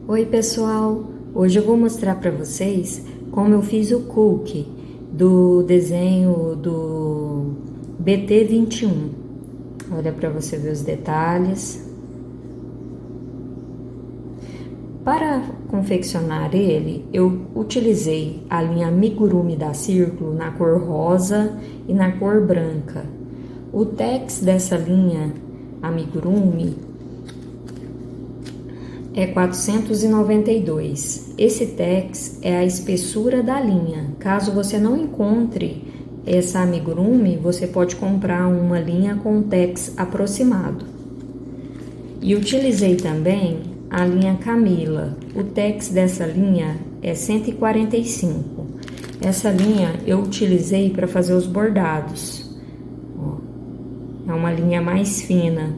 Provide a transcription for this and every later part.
Oi pessoal, hoje eu vou mostrar para vocês como eu fiz o cookie do desenho do BT21. Olha para você ver os detalhes. Para confeccionar ele, eu utilizei a linha amigurumi da Círculo na cor rosa e na cor branca. O tex dessa linha amigurumi é 492. Esse tex é a espessura da linha. Caso você não encontre essa amigurumi, você pode comprar uma linha com tex aproximado. E utilizei também a linha Camila. O tex dessa linha é 145. Essa linha eu utilizei para fazer os bordados. É uma linha mais fina.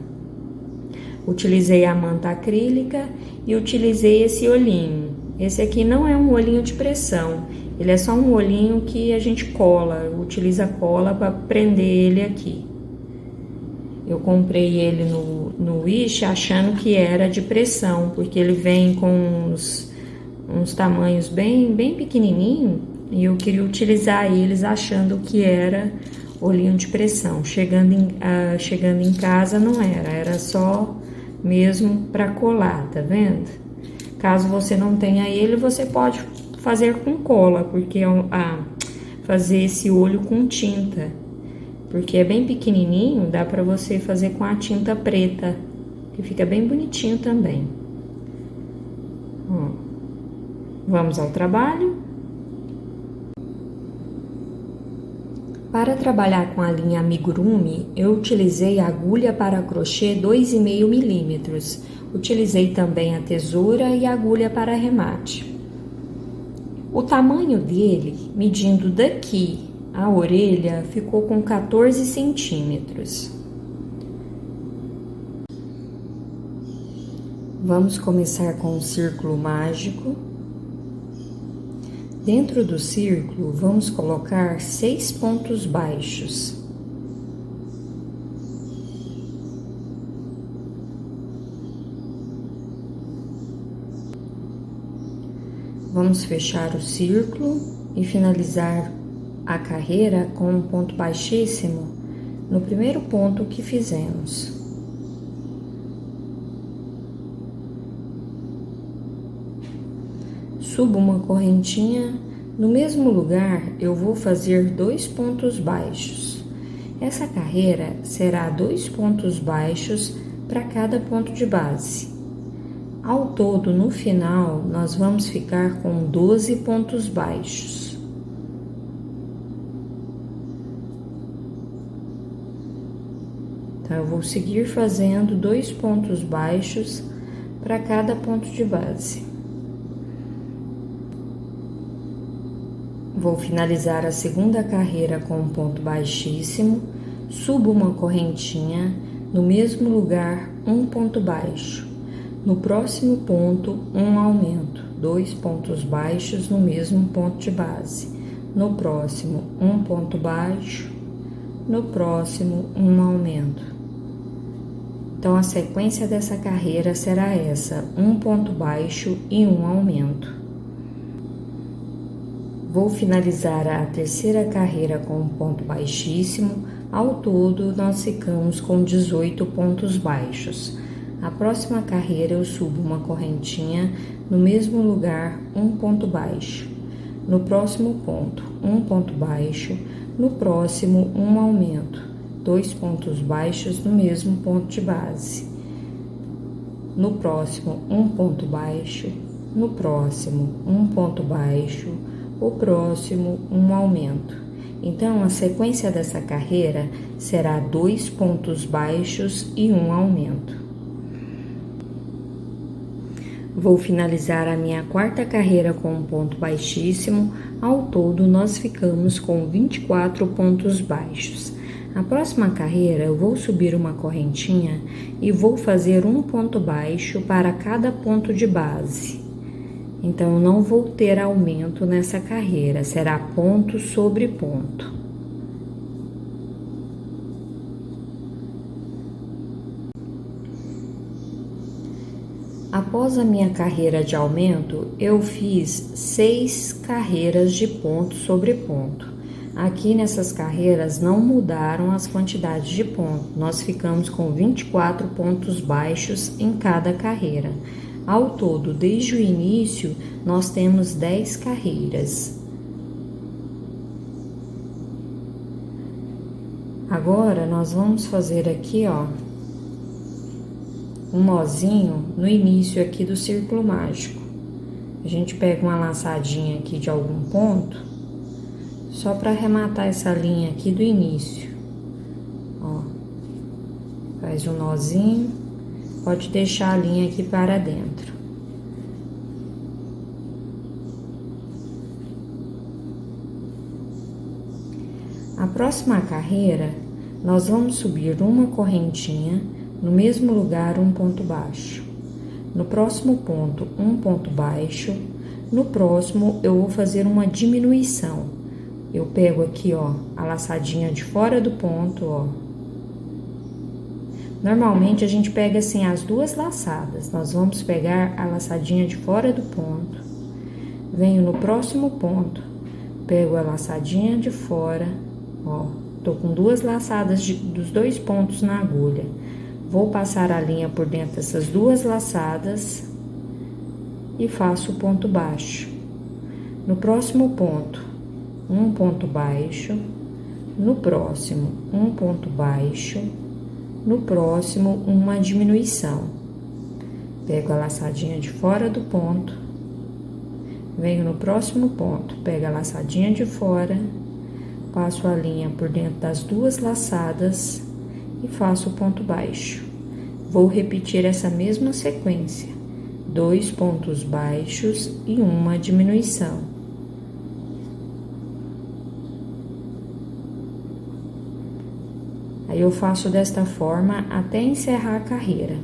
Utilizei a manta acrílica e utilizei esse olhinho. Esse aqui não é um olhinho de pressão, ele é só um olhinho que a gente cola, utiliza cola para prender ele aqui. Eu comprei ele no Wish achando que era de pressão, porque ele vem com uns tamanhos bem pequenininho e eu queria utilizar eles achando que era olhinho de pressão. Chegando em casa não era só mesmo para colar, tá vendo? Caso você não tenha ele, você pode fazer com cola, porque fazer esse olho com tinta, porque é bem pequenininho, dá para você fazer com a tinta preta, que fica bem bonitinho também. Ó, vamos ao trabalho. Para trabalhar com a linha amigurumi, eu utilizei a agulha para crochê 2,5 milímetros. Utilizei também a tesoura e a agulha para arremate. O tamanho dele, medindo daqui à orelha, ficou com 14 centímetros. Vamos começar com o círculo mágico. Dentro do círculo, vamos colocar 6 pontos baixos. Vamos fechar o círculo e finalizar a carreira com um ponto baixíssimo no primeiro ponto que fizemos. Subo uma correntinha, no mesmo lugar eu vou fazer 2 pontos baixos. Essa carreira será 2 pontos baixos para cada ponto de base. Ao todo, no final, nós vamos ficar com 12 pontos baixos. Então, eu vou seguir fazendo 2 pontos baixos para cada ponto de base. Vou finalizar a segunda carreira com um ponto baixíssimo, subo uma correntinha, no mesmo lugar um ponto baixo. No próximo ponto, um aumento, 2 pontos baixos no mesmo ponto de base. No próximo, um ponto baixo, no próximo, um aumento. Então, a sequência dessa carreira será essa, um ponto baixo e um aumento. Vou finalizar a terceira carreira com um ponto baixíssimo. Ao todo, nós ficamos com 18 pontos baixos. A próxima carreira eu subo uma correntinha, no mesmo lugar, um ponto baixo. No próximo ponto, um ponto baixo. No próximo, um aumento, 2 pontos baixos no mesmo ponto de base. No próximo, um ponto baixo. No próximo, um ponto baixo. O próximo, um aumento. Então, a sequência dessa carreira será 2 pontos baixos e um aumento. Vou finalizar a minha quarta carreira com um ponto baixíssimo. Ao todo, nós ficamos com 24 pontos baixos. A próxima carreira, eu vou subir uma correntinha e vou fazer um ponto baixo para cada ponto de base. Então, eu não vou ter aumento nessa carreira, será ponto sobre ponto. Após a minha carreira de aumento, eu fiz 6 carreiras de ponto sobre ponto. Aqui nessas carreiras não mudaram as quantidades de ponto, nós ficamos com 24 pontos baixos em cada carreira. Ao todo, desde o início, nós temos 10 carreiras. Agora, nós vamos fazer aqui, ó, um nozinho no início aqui do círculo mágico. A gente pega uma laçadinha aqui de algum ponto, só para arrematar essa linha aqui do início. Ó, faz um nozinho, pode deixar a linha aqui para dentro. A próxima carreira, nós vamos subir uma correntinha, no mesmo lugar um ponto baixo. No próximo ponto, um ponto baixo. No próximo, eu vou fazer uma diminuição. Eu pego aqui, ó, a laçadinha de fora do ponto, ó. Normalmente, a gente pega assim as duas laçadas. Nós vamos pegar a laçadinha de fora do ponto. Venho no próximo ponto, pego a laçadinha de fora, ó. Tô com duas laçadas dos dois pontos na agulha. Vou passar a linha por dentro dessas duas laçadas e faço o ponto baixo. No próximo ponto, um ponto baixo. No próximo, um ponto baixo. No próximo, uma diminuição. Pego a laçadinha de fora do ponto. Venho no próximo ponto, pego a laçadinha de fora. Passo a linha por dentro das duas laçadas e faço o ponto baixo. Vou repetir essa mesma sequência, 2 pontos baixos e uma diminuição. Aí eu faço desta forma até encerrar a carreira.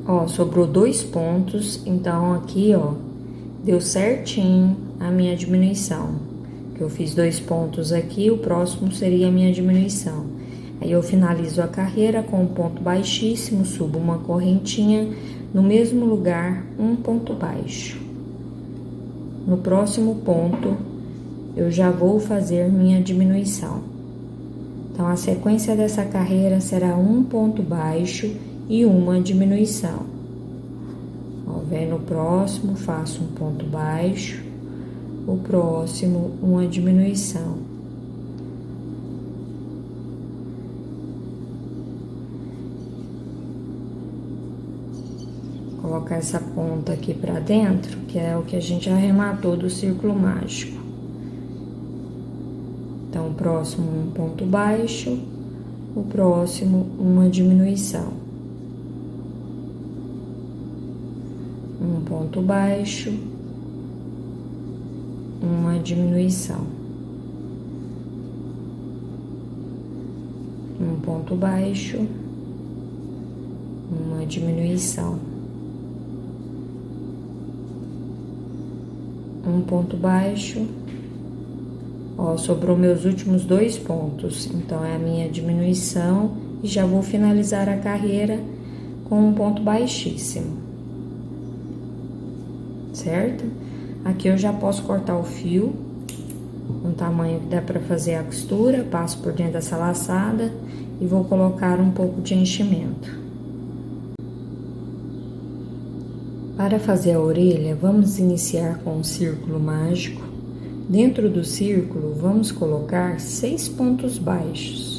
Ó, sobrou 2 pontos, então aqui, ó, deu certinho a minha diminuição. Que eu fiz 2 pontos aqui, o próximo seria a minha diminuição. Aí eu finalizo a carreira com um ponto baixíssimo, subo uma correntinha, no mesmo lugar, um ponto baixo. No próximo ponto, eu já vou fazer minha diminuição. Então, a sequência dessa carreira será um ponto baixo e uma diminuição. Ó, vem no próximo, faço um ponto baixo, o próximo, uma diminuição. Vou colocar essa ponta aqui pra dentro, que é o que a gente arrematou do círculo mágico. Então, o próximo, um ponto baixo, o próximo, uma diminuição. Um ponto baixo, uma diminuição. Um ponto baixo, uma diminuição. Um ponto baixo. Ó, sobrou meus últimos 2 pontos, então é a minha diminuição e já vou finalizar a carreira com um ponto baixíssimo. Certo? Aqui eu já posso cortar o fio no tamanho que dá para fazer a costura, passo por dentro dessa laçada e vou colocar um pouco de enchimento. Para fazer a orelha, vamos iniciar com um círculo mágico. Dentro do círculo, vamos colocar 6 pontos baixos.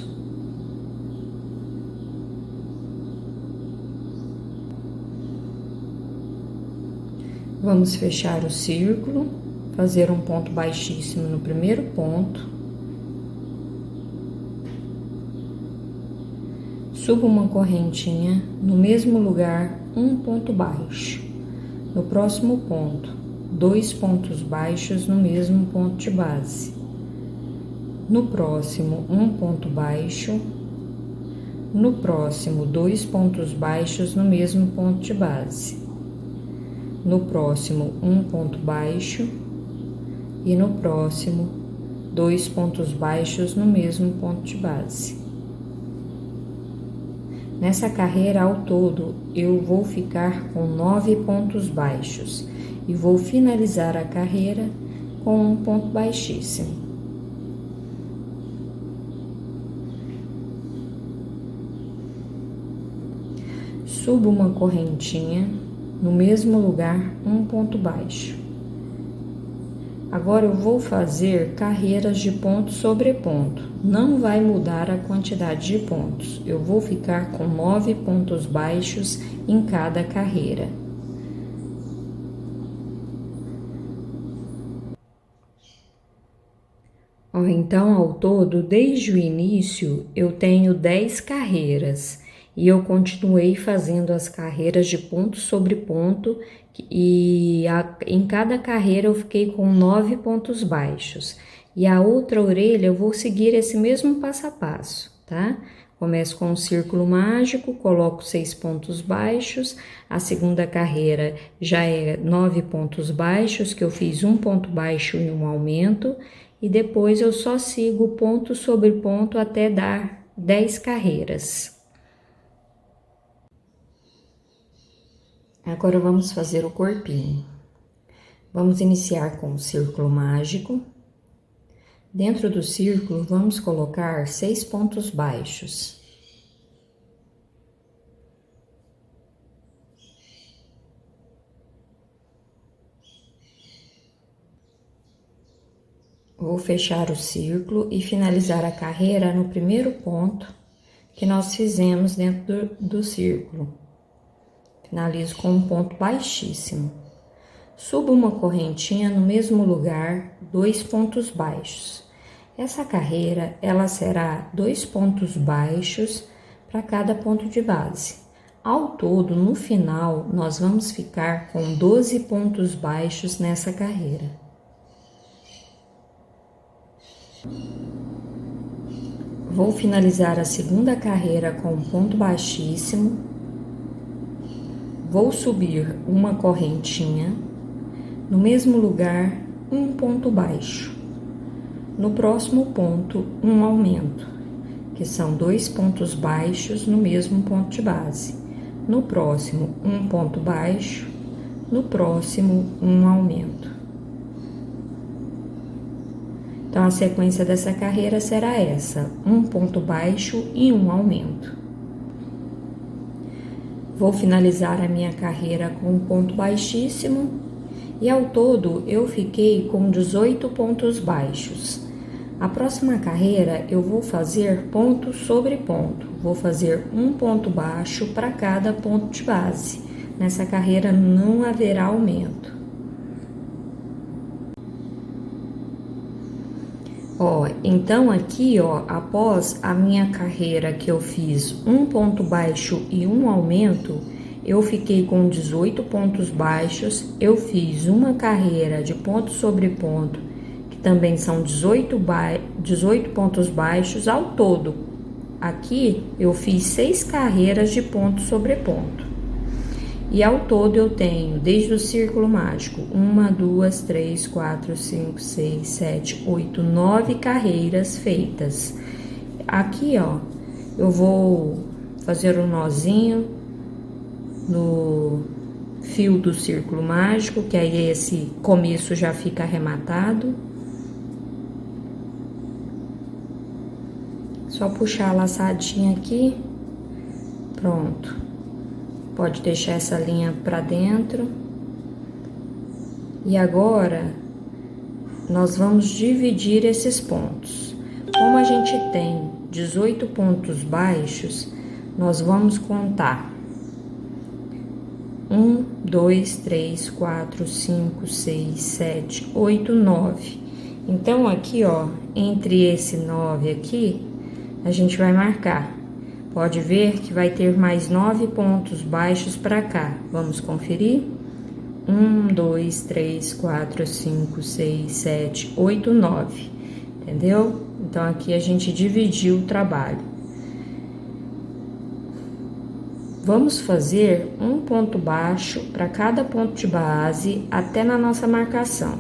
Vamos fechar o círculo, fazer um ponto baixíssimo no primeiro ponto. Subo uma correntinha no mesmo lugar, um ponto baixo. No próximo ponto, 2 pontos baixos no mesmo ponto de base. No próximo, um ponto baixo. No próximo, 2 pontos baixos no mesmo ponto de base. No próximo, um ponto baixo. E no próximo, 2 pontos baixos no mesmo ponto de base. Nessa carreira ao todo, eu vou ficar com 9 pontos baixos e vou finalizar a carreira com um ponto baixíssimo. Subo uma correntinha no mesmo lugar, um ponto baixo. Agora eu vou fazer carreiras de ponto sobre ponto. Não vai mudar a quantidade de pontos. Eu vou ficar com 9 pontos baixos em cada carreira. Então, ao todo, desde o início, eu tenho 10 carreiras. E eu continuei fazendo as carreiras de ponto sobre ponto e em cada carreira eu fiquei com 9 pontos baixos. E a outra orelha eu vou seguir esse mesmo passo a passo, tá? Começo com um círculo mágico, coloco 6 pontos baixos. A segunda carreira já é 9 pontos baixos, que eu fiz um ponto baixo e um aumento. E depois eu só sigo ponto sobre ponto até dar 10 carreiras. Agora vamos fazer o corpinho. Vamos iniciar com o círculo mágico. Dentro do círculo, vamos colocar 6 pontos baixos. Vou fechar o círculo e finalizar a carreira no primeiro ponto que nós fizemos dentro do círculo. Finalizo com um ponto baixíssimo. Subo uma correntinha no mesmo lugar, 2 pontos baixos. Essa carreira, ela será 2 pontos baixos para cada ponto de base. Ao todo, no final, nós vamos ficar com 12 pontos baixos nessa carreira. Vou finalizar a segunda carreira com um ponto baixíssimo. Vou subir uma correntinha, no mesmo lugar, um ponto baixo. No próximo ponto, um aumento, que são 2 pontos baixos no mesmo ponto de base. No próximo, um ponto baixo. No próximo, um aumento. Então, a sequência dessa carreira será essa: um ponto baixo e um aumento. Vou finalizar a minha carreira com um ponto baixíssimo e ao todo eu fiquei com 18 pontos baixos. A próxima carreira eu vou fazer ponto sobre ponto. Vou fazer um ponto baixo para cada ponto de base. Nessa carreira não haverá aumento. Então aqui, após a minha carreira que eu fiz um ponto baixo e um aumento, eu fiquei com 18 pontos baixos, eu fiz uma carreira de ponto sobre ponto, que também são 18 pontos baixos ao todo. Aqui eu fiz 6 carreiras de ponto sobre ponto. E ao todo eu tenho, desde o círculo mágico, 1, 2, 3, 4, 5, 6, 7, 8, 9 carreiras feitas. Aqui, eu vou fazer um nozinho no fio do círculo mágico, que aí esse começo já fica arrematado. Só puxar a laçadinha aqui, pronto. Pode deixar essa linha para dentro. E agora, nós vamos dividir esses pontos. Como a gente tem 18 pontos baixos, nós vamos contar 1, 2, 3, 4, 5, 6, 7, 8, 9. Então, aqui, entre esse 9 aqui, a gente vai marcar. Pode ver que vai ter mais 9 pontos baixos para cá. Vamos conferir? 1, 2, 3, 4, 5, 6, 7, 8, 9. Entendeu? Então, aqui a gente dividiu o trabalho. Vamos fazer um ponto baixo para cada ponto de base até na nossa marcação.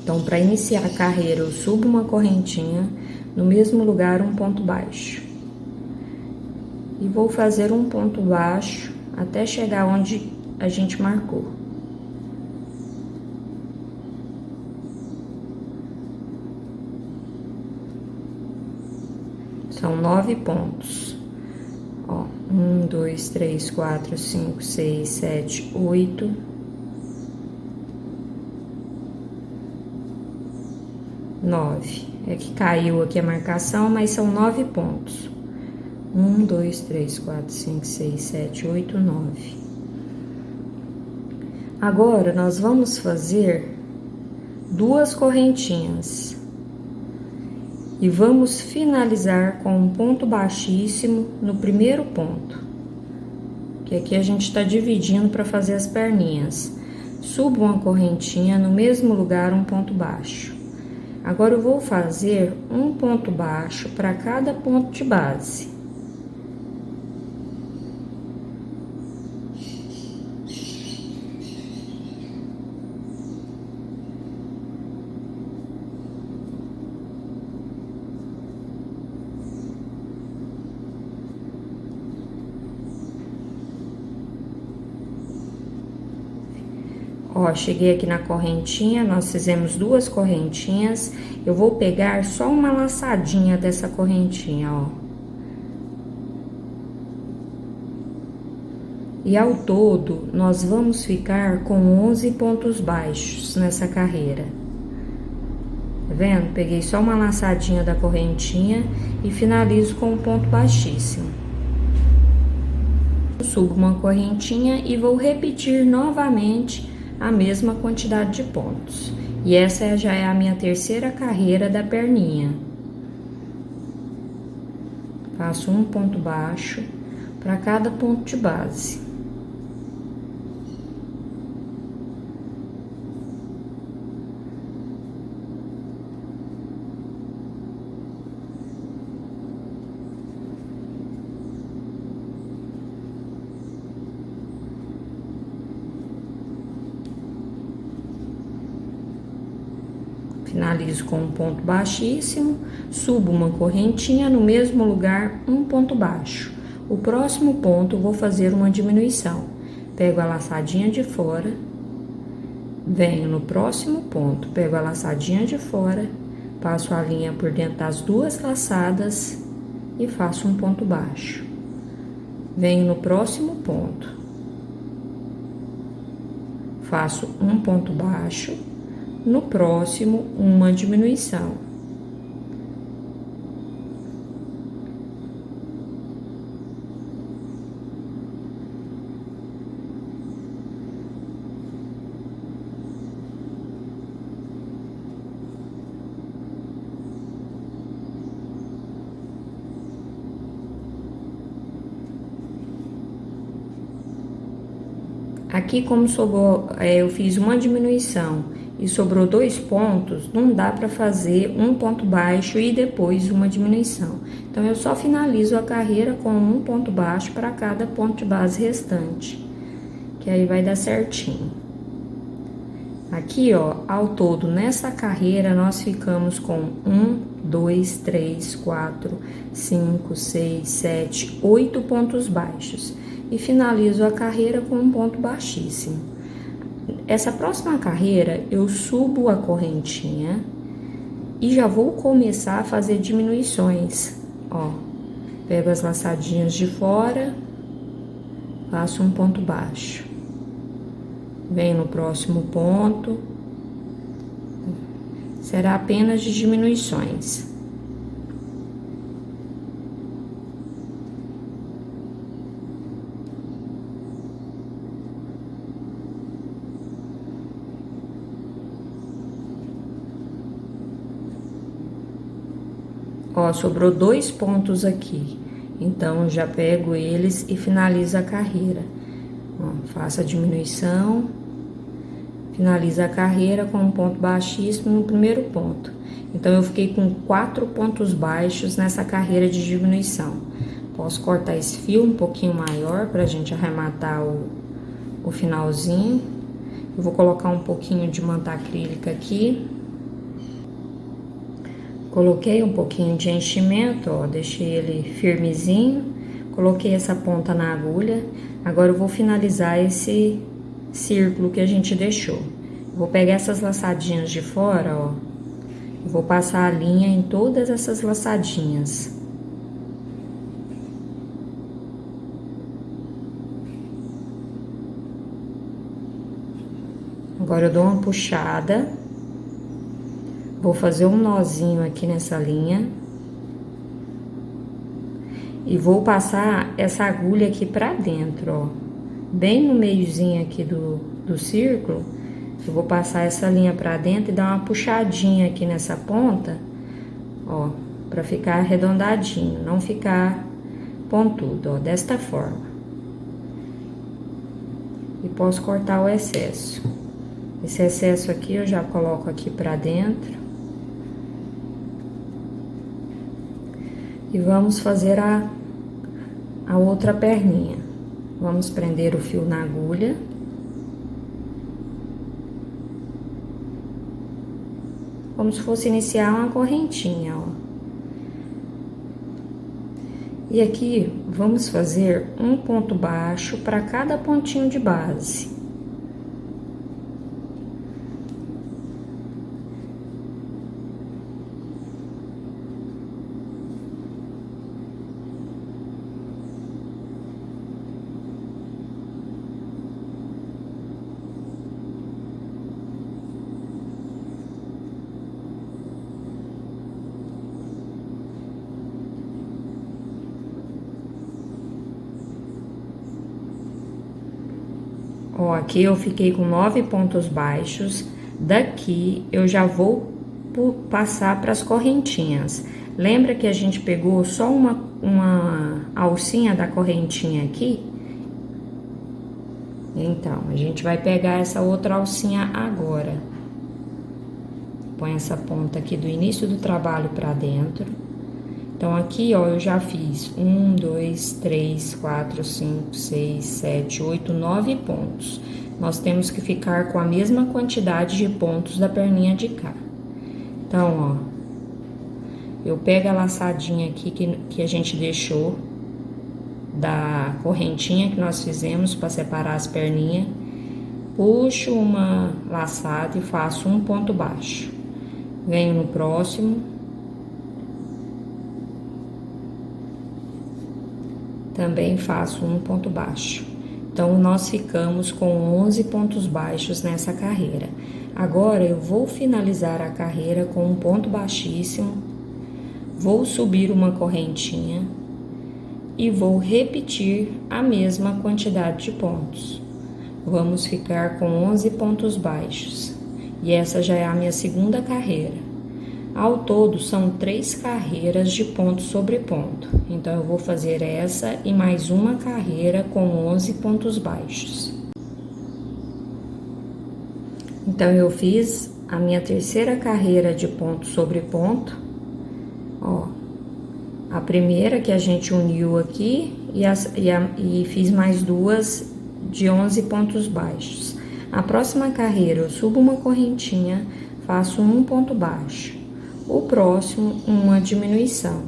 Então, para iniciar a carreira, eu subo uma correntinha, no mesmo lugar um ponto baixo. E vou fazer um ponto baixo até chegar onde a gente marcou. São 9 pontos. Ó, 1, 2, 3, 4, 5, 6, 7, 8. 9. É que caiu aqui a marcação, mas são 9 pontos. 1, 2, 3, 4, 5, 6, 7, 8, 9. Agora, nós vamos fazer 2 correntinhas. E vamos finalizar com um ponto baixíssimo no primeiro ponto. Que aqui a gente está dividindo para fazer as perninhas. Subo uma correntinha, no mesmo lugar um ponto baixo. Agora, eu vou fazer um ponto baixo para cada ponto de base. Ó, cheguei aqui na correntinha, nós fizemos 2 correntinhas. Eu vou pegar só uma laçadinha dessa correntinha, ó. E ao todo, nós vamos ficar com 11 pontos baixos nessa carreira. Tá vendo? Peguei só uma laçadinha da correntinha e finalizo com um ponto baixíssimo. Subo uma correntinha e vou repetir novamente a mesma quantidade de pontos. E essa já é a minha terceira carreira da perninha. Faço um ponto baixo para cada ponto de base. Finalizo com um ponto baixíssimo, subo uma correntinha, no mesmo lugar um ponto baixo. O próximo ponto eu vou fazer uma diminuição. Pego a laçadinha de fora, venho no próximo ponto, pego a laçadinha de fora, passo a linha por dentro das 2 laçadas e faço um ponto baixo. Venho no próximo ponto, faço um ponto baixo. No próximo, uma diminuição. Aqui, como sobrou, eu fiz uma diminuição e sobrou 2 pontos, não dá para fazer um ponto baixo e depois uma diminuição. Então, eu só finalizo a carreira com um ponto baixo para cada ponto de base restante, que aí vai dar certinho. Aqui, ó, ao todo, nessa carreira, nós ficamos com 1, 2, 3, 4, 5, 6, 7, 8 pontos baixos. E finalizo a carreira com um ponto baixíssimo. Essa próxima carreira, eu subo a correntinha e já vou começar a fazer diminuições, ó. Pego as laçadinhas de fora, faço um ponto baixo. Venho no próximo ponto, será apenas de diminuições. Ó, sobrou 2 pontos aqui. Então, já pego eles e finalizo a carreira. Ó, faço a diminuição, finalizo a carreira com um ponto baixíssimo no primeiro ponto. Então, eu fiquei com 4 pontos baixos nessa carreira de diminuição. Posso cortar esse fio um pouquinho maior pra gente arrematar o finalzinho. Eu vou colocar um pouquinho de manta acrílica aqui. Coloquei um pouquinho de enchimento, ó, deixei ele firmezinho. Coloquei essa ponta na agulha. Agora eu vou finalizar esse círculo que a gente deixou. Vou pegar essas laçadinhas de fora, ó. E vou passar a linha em todas essas laçadinhas. Agora eu dou uma puxada. Vou fazer um nozinho aqui nessa linha. E vou passar essa agulha aqui pra dentro, ó. Bem no meiozinho aqui do círculo, eu vou passar essa linha pra dentro e dar uma puxadinha aqui nessa ponta, ó, pra ficar arredondadinho, não ficar pontudo, ó, desta forma. E posso cortar o excesso. Esse excesso aqui eu já coloco aqui pra dentro. E vamos fazer a outra perninha. Vamos prender o fio na agulha. Como se fosse iniciar uma correntinha, ó. E aqui, vamos fazer um ponto baixo para cada pontinho de base. Ó, aqui eu fiquei com 9 pontos baixos. Daqui eu já vou passar para as correntinhas. Lembra que a gente pegou só uma alcinha da correntinha aqui? Então, a gente vai pegar essa outra alcinha agora. Põe essa ponta aqui do início do trabalho para dentro. Então, aqui, ó, eu já fiz 1, 2, 3, 4, 5, 6, 7, 8, 9 pontos. Nós temos que ficar com a mesma quantidade de pontos da perninha de cá. Então, ó, eu pego a laçadinha aqui que a gente deixou da correntinha que nós fizemos para separar as perninhas. Puxo uma laçada e faço um ponto baixo. Venho no próximo. Também faço um ponto baixo. Então, nós ficamos com 11 pontos baixos nessa carreira. Agora, eu vou finalizar a carreira com um ponto baixíssimo, vou subir uma correntinha e vou repetir a mesma quantidade de pontos. Vamos ficar com 11 pontos baixos. E essa já é a minha segunda carreira. Ao todo, são 3 carreiras de ponto sobre ponto. Então, eu vou fazer essa e mais uma carreira com 11 pontos baixos. Então, eu fiz a minha terceira carreira de ponto sobre ponto. Ó, a primeira que a gente uniu aqui e fiz mais 2 de 11 pontos baixos. A próxima carreira, eu subo uma correntinha, faço um ponto baixo. O próximo, uma diminuição.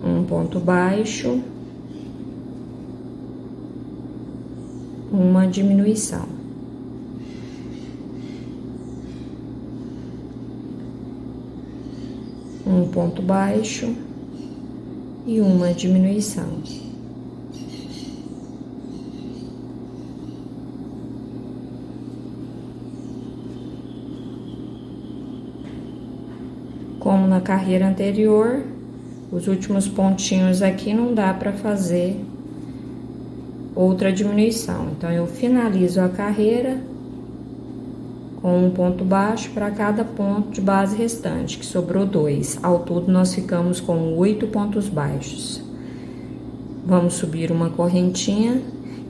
Um ponto baixo. Uma diminuição. Um ponto baixo e uma diminuição. Como na carreira anterior, os últimos pontinhos aqui não dá para fazer outra diminuição. Então, eu finalizo a carreira com um ponto baixo para cada ponto de base restante, que sobrou 2. Ao todo, nós ficamos com 8 pontos baixos. Vamos subir uma correntinha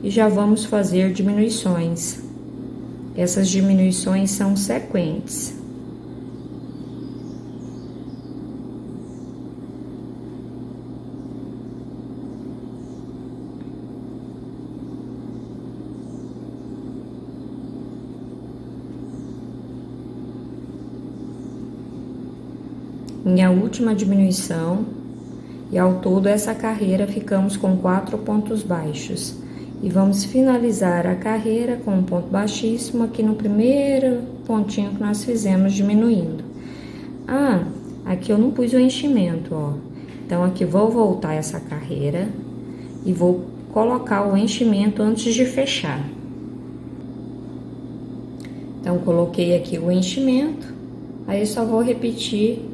e já vamos fazer diminuições. Essas diminuições são sequentes. Minha última diminuição, e ao todo essa carreira ficamos com 4 pontos baixos. E vamos finalizar a carreira com um ponto baixíssimo aqui no primeiro pontinho que nós fizemos diminuindo. Ah, aqui eu não pus o enchimento, ó. Então, aqui vou voltar essa carreira e vou colocar o enchimento antes de fechar. Então, coloquei aqui o enchimento, aí só vou repetir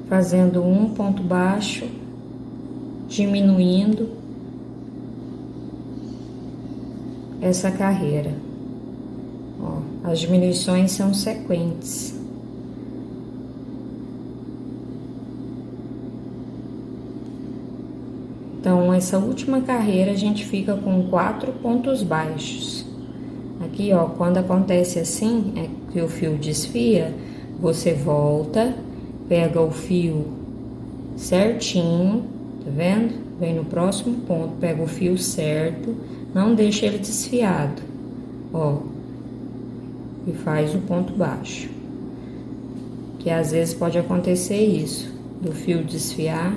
fazendo um ponto baixo, diminuindo essa carreira. Ó, as diminuições são sequentes. Então, essa última carreira a gente fica com 4 pontos baixos. Aqui, ó, quando acontece assim, é que o fio desfia, você volta, pega o fio certinho, tá vendo? Vem no próximo ponto, pega o fio certo, não deixa ele desfiado, ó, e faz o ponto baixo. Que às vezes pode acontecer isso, do fio desfiar,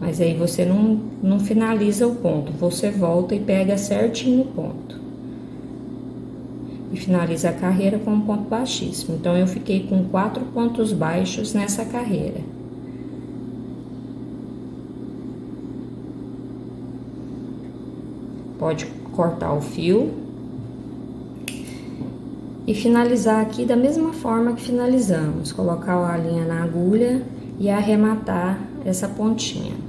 mas aí você não finaliza o ponto, você volta e pega certinho o ponto. E finaliza a carreira com um ponto baixíssimo. Então, eu fiquei com 4 pontos baixos nessa carreira. Pode cortar o fio e finalizar aqui da mesma forma que finalizamos. Colocar a linha na agulha e arrematar essa pontinha.